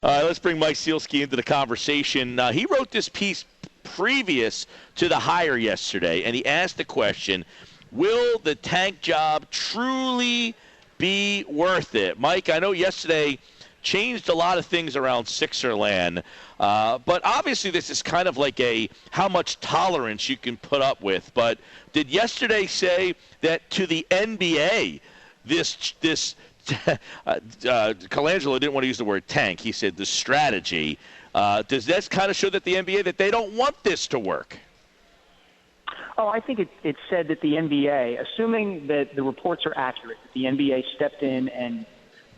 Let's bring Mike Sielski into the conversation. He wrote this piece previous to the hire yesterday, and he asked the question, will the Tank job truly be worth it? Mike, I know yesterday changed a lot of things around Sixerland, but obviously this is kind of like a how much tolerance you can put up with. But did yesterday say that to the NBA, this Colangelo didn't want to use the word tank. He said the strategy. Does that kind of show that the NBA, that they don't want this to work? Oh, I think it said that the NBA, assuming that the reports are accurate, that the NBA stepped in and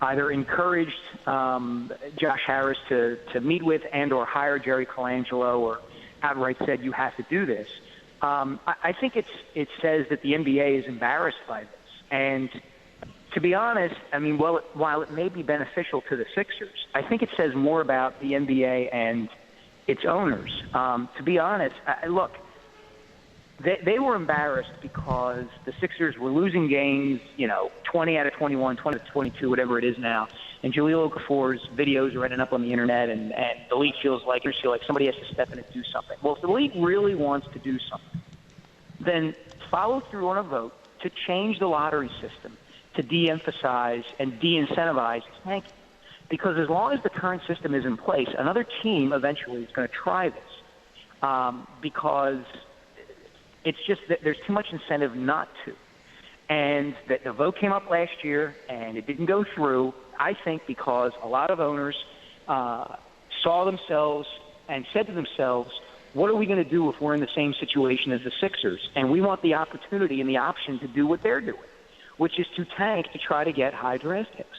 either encouraged Josh Harris to meet with and or hire Jerry Colangelo, or outright said you have to do this. I think it says that the NBA is embarrassed by this. And to be honest, I mean, while it may be beneficial to the Sixers, I think it says more about the NBA and its owners. To be honest, look, they were embarrassed because the Sixers were losing games, 20 out of 21, 20 out of 22, whatever it is now. And Jahlil Okafor's videos are ending up on the internet, and the league feels like somebody has to step in and do something. Well, if the league really wants to do something, then follow through on a vote to change the lottery system, to de-emphasize and de-incentivize tanking. Because as long as the current system is in place, another team eventually is going to try this, because it's just that there's too much incentive not to. And that the vote came up last year, and it didn't go through, I think, because a lot of owners saw themselves and said to themselves, what are we going to do if we're in the same situation as the Sixers? And we want the opportunity and the option to do what they're doing, which is to tank to try to get high draft picks.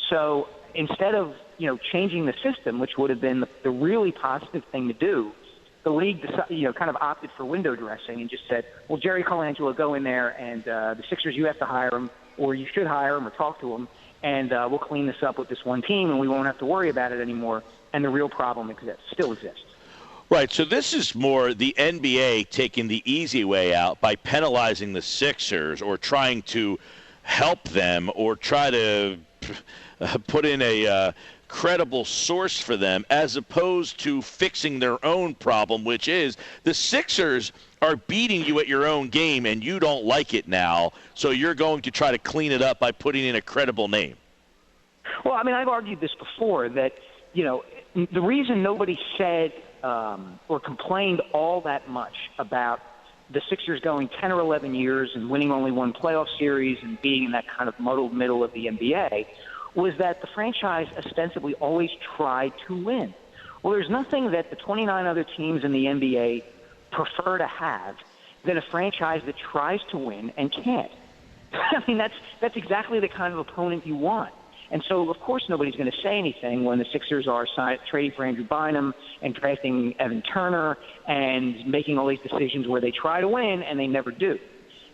So instead of changing the system, which would have been the really positive thing to do, the league kind of opted for window dressing and just said, well, Jerry Colangelo, go in there, and the Sixers, you have to hire him, or you should hire him or talk to him, and we'll clean this up with this one team, and we won't have to worry about it anymore, and the real problem still exists. Right, so this is more the NBA taking the easy way out by penalizing the Sixers or trying to help them or try to put in a credible source for them, as opposed to fixing their own problem, which is the Sixers are beating you at your own game and you don't like it now, so you're going to try to clean it up by putting in a credible name. Well, I mean, I've argued this before, that the reason nobody said or complained all that much about the Sixers going 10 or 11 years and winning only one playoff series and being in that kind of muddled middle of the NBA was that the franchise ostensibly always tried to win. Well, there's nothing that the 29 other teams in the NBA prefer to have than a franchise that tries to win and can't. I mean, that's exactly the kind of opponent you want. And so, of course, nobody's going to say anything when the Sixers are trading for Andrew Bynum and drafting Evan Turner and making all these decisions where they try to win and they never do.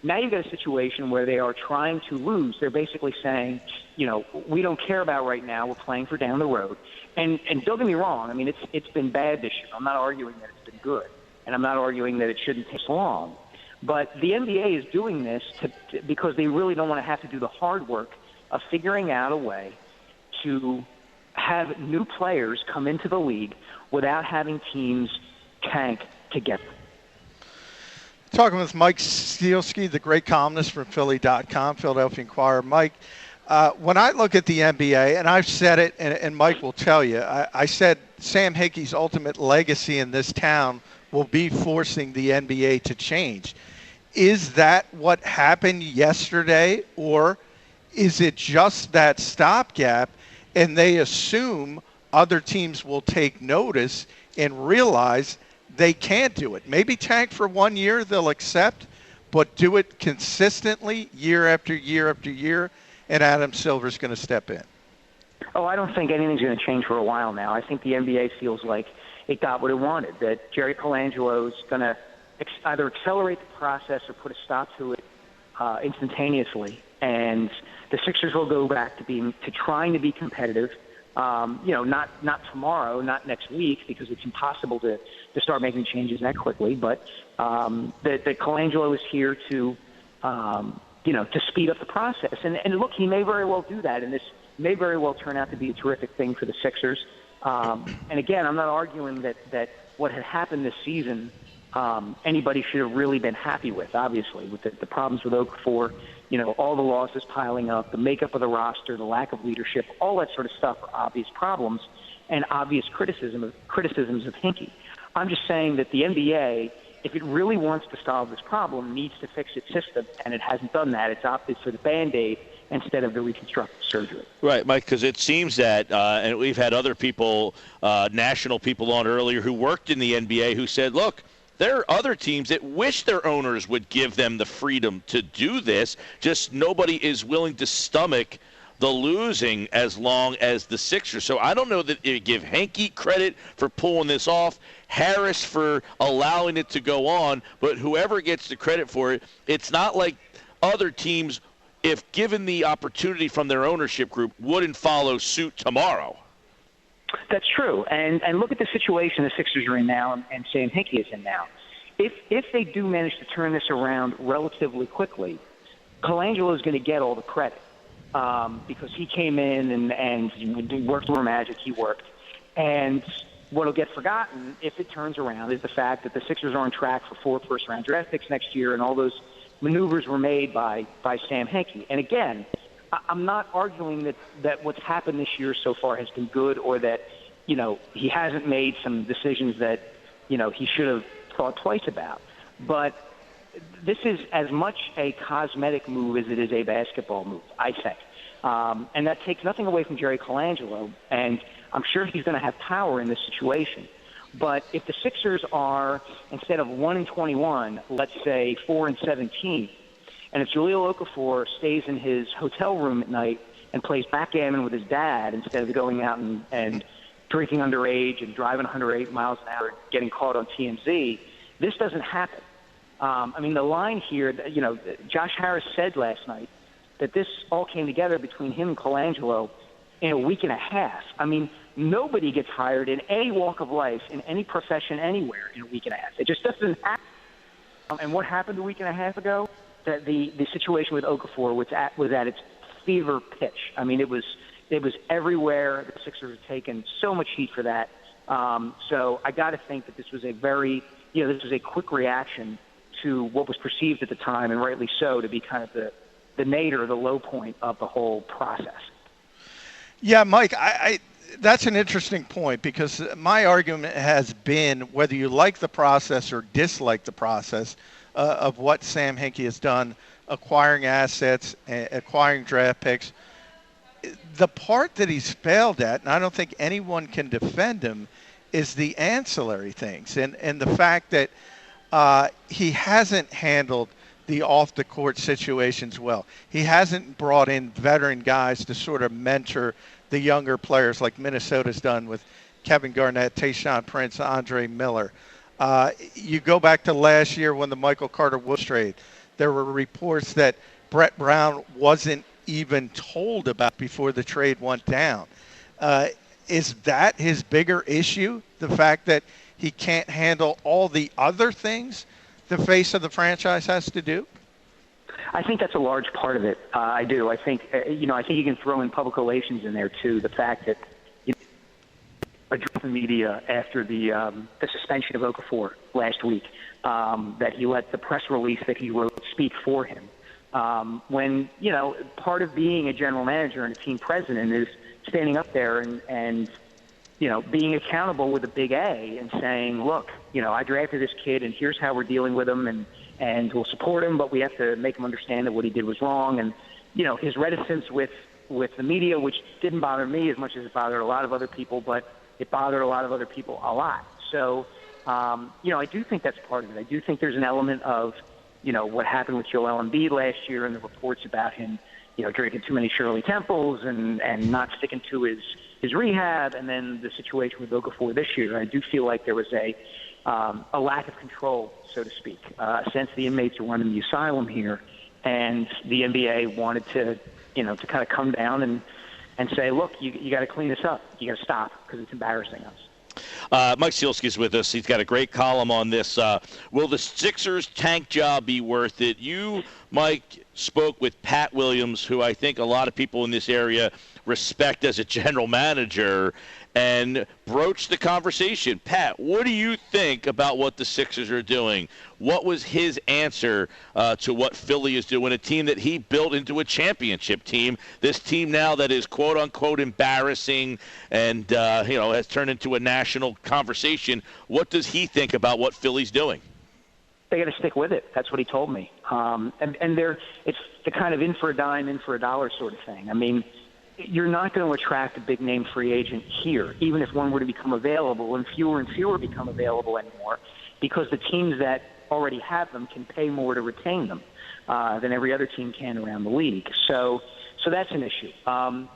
Now you've got a situation where they are trying to lose. They're basically saying, we don't care about right now. We're playing for down the road. And don't get me wrong. I mean, it's been bad this year. I'm not arguing that it's been good, and I'm not arguing that it shouldn't take so long. But the NBA is doing this because they really don't want to have to do the hard work of figuring out a way to have new players come into the league without having teams tank together. Talking with Mike Sielski, the great columnist from Philly.com, Philadelphia Inquirer. Mike, when I look at the NBA, and I've said it, and Mike will tell you, I said Sam Hickey's ultimate legacy in this town will be forcing the NBA to change. Is that what happened yesterday, or is it just that stopgap and they assume other teams will take notice and realize they can't do it? Maybe tank for 1 year, they'll accept, but do it consistently year after year after year, and Adam Silver's going to step in. Oh, I don't think anything's going to change for a while now. I think the NBA feels like it got what it wanted, that Jerry Colangelo is going to either accelerate the process or put a stop to it instantaneously. And the Sixers will go back to trying to be competitive. Not tomorrow, not next week, because it's impossible to start making changes that quickly. But that Colangelo is here to speed up the process. And look, he may very well do that, and this may very well turn out to be a terrific thing for the Sixers. And again, I'm not arguing that what had happened this season anybody should have really been happy with, obviously, with the problems with Okafor, all the losses piling up, the makeup of the roster, the lack of leadership, all that sort of stuff are obvious problems and obvious criticisms of Hinkie. I'm just saying that the NBA, if it really wants to solve this problem, needs to fix its system, and it hasn't done that. It's opted for the Band-Aid instead of the reconstructive surgery. Right, Mike, because it seems that, and we've had other people, national people on earlier who worked in the NBA who said, look, there are other teams that wish their owners would give them the freedom to do this, just nobody is willing to stomach the losing as long as the Sixers. So I don't know that it give Hinkie credit for pulling this off, Harris for allowing it to go on, but whoever gets the credit for it, it's not like other teams, if given the opportunity from their ownership group, wouldn't follow suit tomorrow. That's true. And look at the situation the Sixers are in now and Sam Hinkie is in now. If they do manage to turn this around relatively quickly, Colangelo is going to get all the credit because he came in and worked for Magic. He worked. And what will get forgotten if it turns around is the fact that the Sixers are on track for 4 first-round draft picks next year, and all those maneuvers were made by Sam Hinkie. And again, I'm not arguing that what's happened this year so far has been good, or that, he hasn't made some decisions that, he should have thought twice about. But this is as much a cosmetic move as it is a basketball move, I think. And that takes nothing away from Jerry Colangelo, and I'm sure he's going to have power in this situation. But if the Sixers are, instead of 1-21, let's say 4-17, and if Jahlil Okafor stays in his hotel room at night and plays backgammon with his dad instead of going out and drinking underage and driving 108 miles an hour and getting caught on TMZ, this doesn't happen. The line here, Josh Harris said last night that this all came together between him and Colangelo in a week and a half. Nobody gets hired in any walk of life, in any profession, anywhere in a week and a half. It just doesn't happen. And what happened a week and a half ago? That the situation with Okafor was at its fever pitch. It was everywhere. The Sixers have taken so much heat for that. So I got to think that this was a quick reaction to what was perceived at the time, and rightly so, to be kind of the nadir, the low point of the whole process. Yeah, Mike, that's an interesting point, because my argument has been, whether you like the process or dislike the process of what Sam Hinkie has done, acquiring assets, acquiring draft picks, the part that he's failed at, and I don't think anyone can defend him, is the ancillary things, and the fact that he hasn't handled the off-the-court situations well. He hasn't brought in veteran guys to sort of mentor the younger players like Minnesota's done with Kevin Garnett, Tayshaun Prince, Andre Miller. You go back to last year when the Michael Carter-Williams trade, there were reports that Brett Brown wasn't even told about before the trade went down. Is that his bigger issue, the fact that he can't handle all the other things the face of the franchise has to do? I think that's a large part of it. I do. I think you can throw in public relations in there too. The fact that addressed the media after the suspension of Okafor last week, that he let the press release that he wrote speak for him. When part of being a general manager and a team president is standing up there and being accountable with a big A and saying, look, I drafted this kid and here's how we're dealing with him, and we'll support him, but we have to make him understand that what he did was wrong. And, his reticence with the media, which didn't bother me as much as it bothered a lot of other people, but it bothered a lot of other people a lot. So, I do think that's part of it. I do think there's an element of, what happened with Joel Embiid last year and the reports about him, drinking too many Shirley Temples and not sticking to his rehab, and then the situation with Okafor this year. I do feel like there was a lack of control, so to speak, since the inmates are running the asylum here, and the NBA wanted to kind of come down and say, look, you got to clean this up. You got to stop because it's embarrassing us. Mike Sielski is with us. He's got a great column on this. Will the Sixers tank job be worth it? You, Mike, spoke with Pat Williams, who I think a lot of people in this area respect as a general manager and broach the conversation. Pat, what do you think about what the Sixers are doing? What was his answer to what Philly is doing, a team that he built into a championship team, this team now that is quote-unquote embarrassing and has turned into a national conversation? What does he think about what Philly's doing? They got to stick with it. That's what he told me. And it's the kind of in for a dime, in for a dollar sort of thing. I mean, you're not going to attract a big-name free agent here, even if one were to become available, and fewer become available anymore, because the teams that already have them can pay more to retain them than every other team can around the league. So that's an issue. And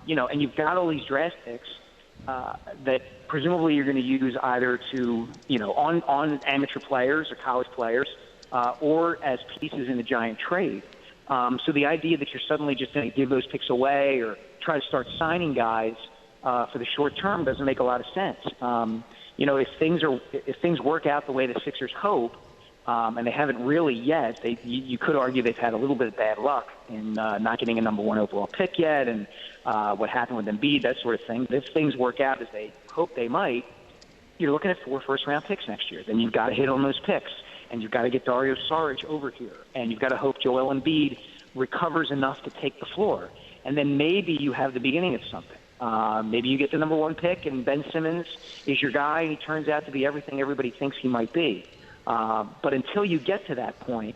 you've got all these draft picks that presumably you're going to use either to, on amateur players or college players, or as pieces in a giant trade. So the idea that you're suddenly just going to give those picks away or try to start signing guys for the short term doesn't make a lot of sense. If things work out the way the Sixers hope, and they haven't really yet, you could argue they've had a little bit of bad luck in not getting a number 1 overall pick yet, and what happened with Embiid, that sort of thing. If things work out as they hope they might, you're looking at 4 first-round picks next year. Then you've got to hit on those picks, and you've got to get Dario Saric over here, and you've got to hope Joel Embiid recovers enough to take the floor. And then maybe you have the beginning of something. Maybe you get the number 1 pick, and Ben Simmons is your guy, and he turns out to be everything everybody thinks he might be. But until you get to that point,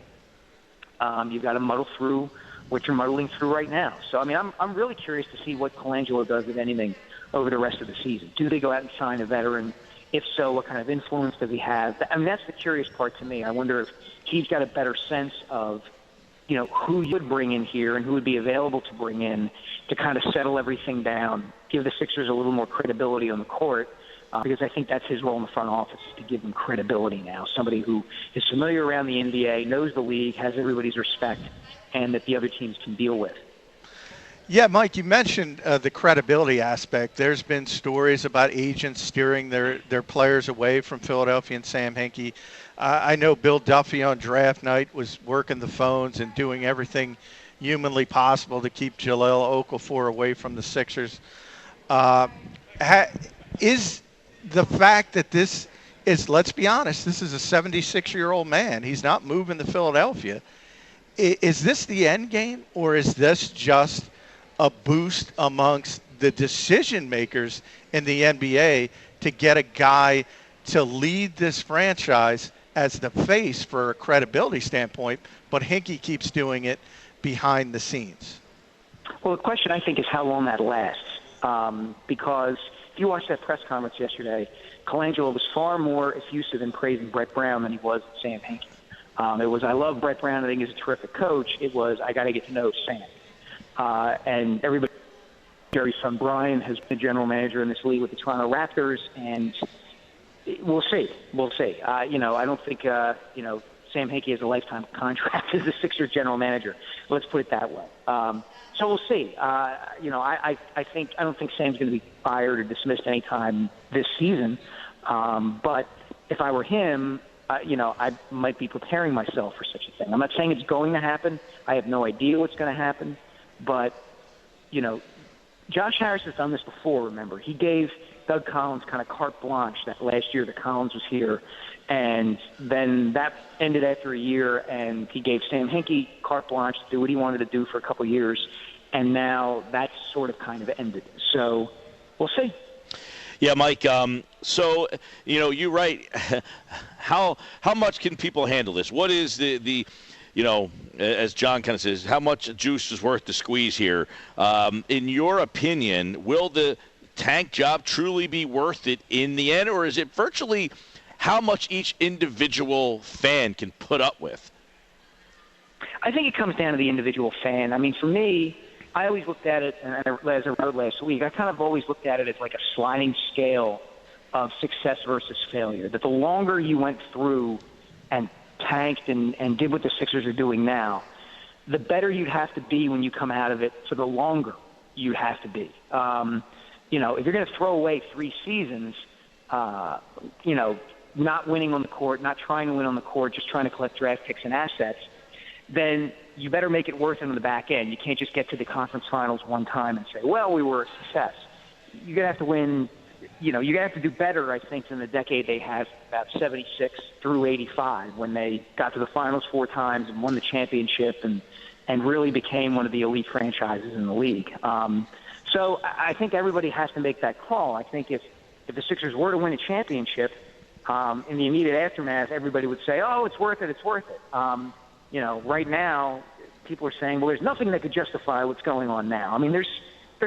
you've got to muddle through what you're muddling through right now. So, I mean, I'm really curious to see what Colangelo does, if anything, over the rest of the season. Do they go out and sign a veteran? If so, what kind of influence does he have? I mean, that's the curious part to me. I wonder if he's got a better sense of, who you would bring in here and who would be available to bring in to kind of settle everything down, give the Sixers a little more credibility on the court, because I think that's his role in the front office, is to give them credibility now, somebody who is familiar around the NBA, knows the league, has everybody's respect, and that the other teams can deal with. Yeah, Mike, you mentioned the credibility aspect. There's been stories about agents steering their players away from Philadelphia and Sam Hinkie. I know Bill Duffy on draft night was working the phones and doing everything humanly possible to keep Jahlil Okafor away from the Sixers. Is the fact that this is, let's be honest, this is a 76-year-old man. He's not moving to Philadelphia. Is this the end game, or is this just a boost amongst the decision makers in the NBA to get a guy to lead this franchise as the face for a credibility standpoint, but Hinkie keeps doing it behind the scenes? Well, the question, I think, is how long that lasts. Because if you watched that press conference yesterday, Colangelo was far more effusive in praising Brett Brown than he was Sam Hinkie. It was, I love Brett Brown, I think he's a terrific coach. It was, I got to get to know Sam. And everybody, Jerry's son Brian has been general manager in this league with the Toronto Raptors, and we'll see. I don't think, Sam Hinkie has a lifetime contract as the Sixers general manager. Let's put it that way. So we'll see. I don't think Sam's going to be fired or dismissed anytime this season. But if I were him, I might be preparing myself for such a thing. I'm not saying it's going to happen. I have no idea what's going to happen. But, Josh Harris has done this before, remember. He gave Doug Collins kind of carte blanche that last year that Collins was here. And then that ended after a year, and he gave Sam Hinkie carte blanche to do what he wanted to do for a couple of years. And now that's sort of kind of ended. So we'll see. Yeah, Mike. So, you're right. How much can people handle this? What is the as John kind of says, how much juice is worth the squeeze here? In your opinion, will the tank job truly be worth it in the end, or is it virtually how much each individual fan can put up with? I think it comes down to the individual fan. I mean, for me, I always looked at it, and as I wrote last week, I kind of always looked at it as like a sliding scale of success versus failure, that the longer you went through and tanked and did what the Sixers are doing now, the better you'd have to be when you come out of it for the longer you'd have to be. If you're going to throw away 3 seasons, not winning on the court, not trying to win on the court, just trying to collect draft picks and assets, then you better make it worth it on the back end. You can't just get to the conference finals one time and say, well, we were a success. You're going to have to win. You're going to have to do better, I think, than the decade they had, about 76 through 85, when they got to the finals 4 times and won the championship and really became one of the elite franchises in the league. So I think everybody has to make that call. I think if the Sixers were to win a championship, in the immediate aftermath, everybody would say, oh, it's worth it, it's worth it. Right now, people are saying, well, there's nothing that could justify what's going on now. I mean, there's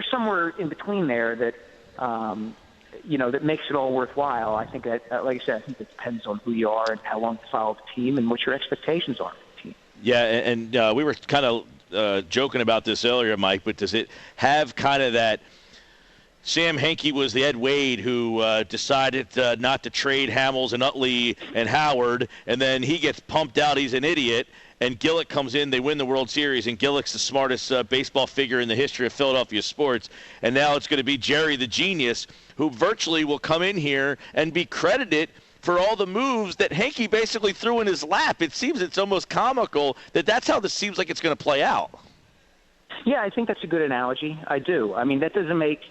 somewhere in between there that, that makes it all worthwhile. I think that, like I said, I think it depends on who you are and how long you follow the team and what your expectations are for the team. Yeah, and we were kind of joking about this earlier, Mike, but does it have kind of that Sam Hinkie was the Ed Wade who decided not to trade Hamels and Utley and Howard, and then he gets pumped out, he's an idiot, and Gillick comes in, they win the World Series, and Gillick's the smartest baseball figure in the history of Philadelphia sports, and now it's going to be Jerry the genius, who virtually will come in here and be credited for all the moves that Hinkie basically threw in his lap. It seems it's almost comical that that's how this seems like it's going to play out. Yeah, I think that's a good analogy. I do. I mean, that doesn't make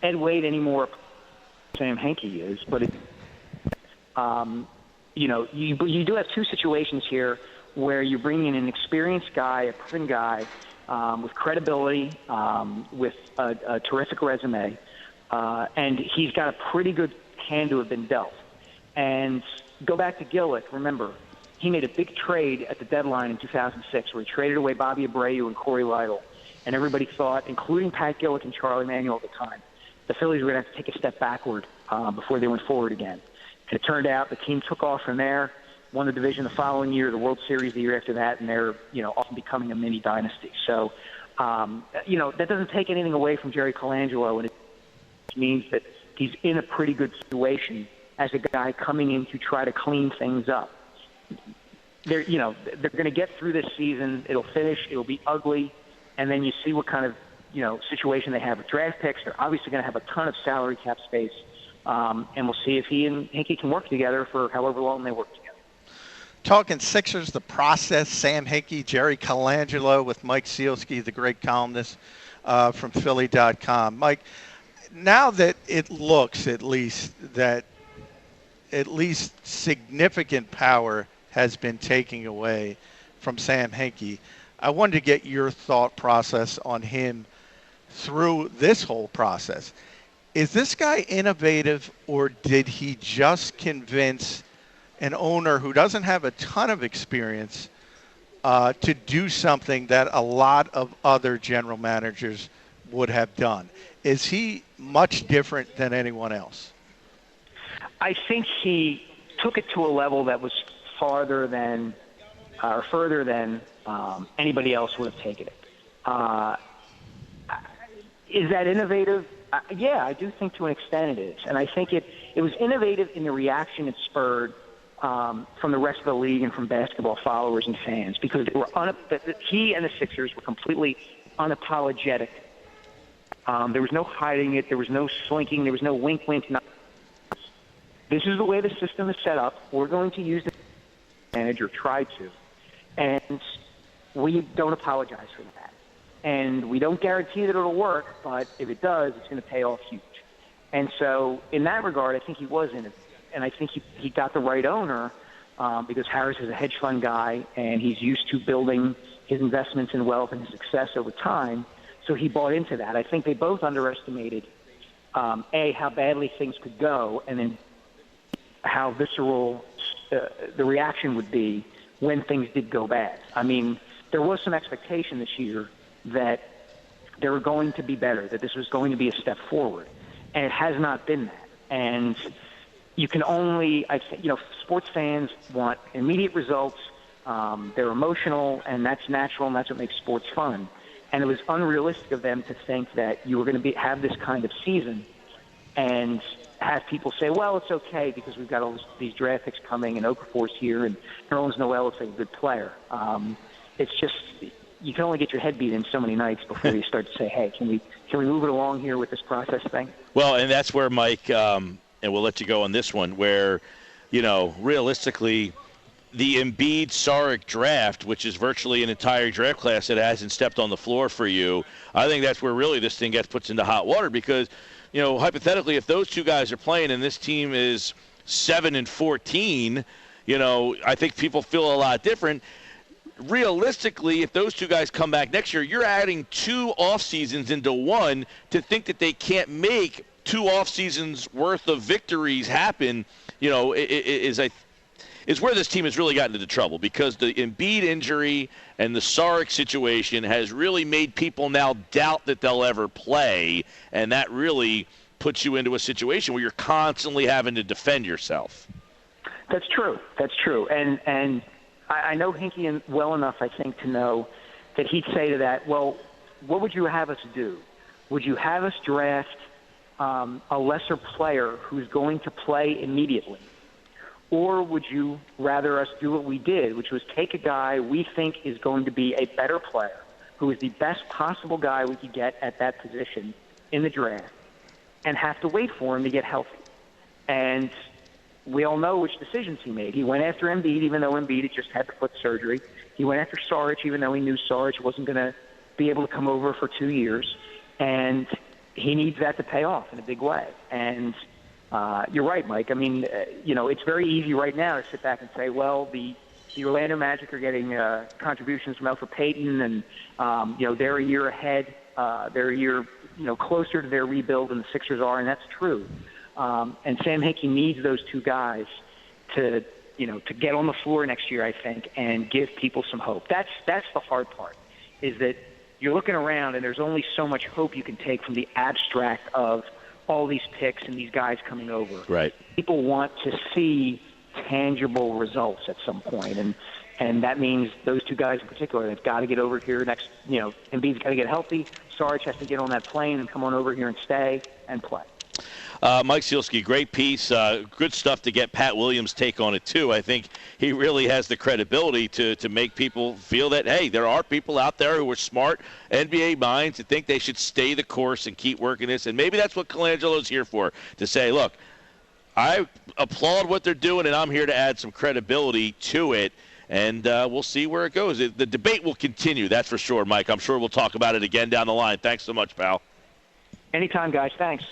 Ed Wade any more Sam Hinkie is, but you do have 2 situations here where you bring in an experienced guy, a proven guy, with credibility, with a terrific resume, and he's got a pretty good hand to have been dealt. And go back to Gillick. Remember, he made a big trade at the deadline in 2006 where he traded away Bobby Abreu and Corey Lytle. And everybody thought, including Pat Gillick and Charlie Manuel at the time, the Phillies were going to have to take a step backward before they went forward again. And it turned out the team took off from there, won the division the following year, the World Series the year after that, and they're often becoming a mini dynasty. So, that doesn't take anything away from Jerry Colangelo, and it means that he's in a pretty good situation as a guy coming in to try to clean things up. They're going to get through this season. It'll finish. It'll be ugly, and then you see what kind of situation they have with draft picks. They're obviously going to have a ton of salary cap space, and we'll see if he and Hinkie can work together for however long they work together. Talking Sixers, the process, Sam Hinkie, Jerry Colangelo with Mike Sielski, the great columnist from Philly.com. Mike, now that it looks at least significant power has been taken away from Sam Hinkie, I wanted to get your thought process on him through this whole process. Is this guy innovative, or did he just convince an owner who doesn't have a ton of experience to do something that a lot of other general managers would have done? Is he much different than anyone else? I think he took it to a level that was further than anybody else would have taken it. Is that innovative? Yeah, I do think to an extent it is. And I think it was innovative in the reaction it spurred from the rest of the league and from basketball followers and fans, because they were he and the Sixers were completely unapologetic. There was no hiding it. There was no slinking. There was no wink, wink. This is the way the system is set up. We're going to use the manager, try to. And we don't apologize for that. And we don't guarantee that it'll work, but if it does, it's going to pay off huge. And so in that regard, I think he was in it. And I think he got the right owner because Harris is a hedge fund guy, and he's used to building his investments in wealth and his success over time. So he bought into that. I think they both underestimated, how badly things could go, and then how visceral the reaction would be when things did go bad. I mean, there was some expectation this year that they were going to be better, that this was going to be a step forward, and it has not been that. And you can only, sports fans want immediate results. They're emotional, and that's natural, and that's what makes sports fun. And it was unrealistic of them to think that you were going to have this kind of season and have people say, well, it's okay because we've got all these draft picks coming, and Okafor's here, and Nerlens Noel looks like a good player. It's just you can only get your head beat in so many nights before you start to say, hey, can we move it along here with this process thing? Well, and that's where, Mike, and we'll let you go on this one, where, realistically, the Embiid-Saric draft, which is virtually an entire draft class that hasn't stepped on the floor for you, I think that's where really this thing gets put into hot water because, hypothetically, if those two guys are playing and this team is 7-14, I think people feel a lot different. Realistically, if those two guys come back next year, you're adding 2 off seasons into one. To think that they can't make 2 off seasons worth of victories happen, is where this team has really gotten into trouble because the Embiid injury and the Saric situation has really made people now doubt that they'll ever play, and that really puts you into a situation where you're constantly having to defend yourself. That's true. And I know Hinkie well enough, I think, to know that he'd say to that, well, what would you have us do? Would you have us draft a lesser player who's going to play immediately? Or would you rather us do what we did, which was take a guy we think is going to be a better player, who is the best possible guy we could get at that position in the draft, and have to wait for him to get healthy? And we all know which decisions he made. He went after Embiid, even though Embiid had just had the foot surgery. He went after Saric, even though he knew Saric wasn't going to be able to come over for 2 years. And he needs that to pay off in a big way. And you're right, Mike. I mean, it's very easy right now to sit back and say, well, the Orlando Magic are getting contributions from Elfrid Payton, and, they're a year ahead. They're a year, closer to their rebuild than the Sixers are, and that's true. And Sam Hinkie needs those 2 guys to get on the floor next year, I think, and give people some hope. That's the hard part, is that you're looking around and there's only so much hope you can take from the abstract of all these picks and these guys coming over. Right. People want to see tangible results at some point, and that means those 2 guys in particular, they've got to get over here next. Embiid's got to get healthy. Saric has to get on that plane and come on over here and stay and play. Mike Sielski, great piece. Good stuff to get Pat Williams' take on it, too. I think he really has the credibility to make people feel that, hey, there are people out there who are smart NBA minds that think they should stay the course and keep working this. And maybe that's what Colangelo's here for, to say, look, I applaud what they're doing, and I'm here to add some credibility to it. And we'll see where it goes. The debate will continue, that's for sure, Mike. I'm sure we'll talk about it again down the line. Thanks so much, pal. Anytime, guys. Thanks.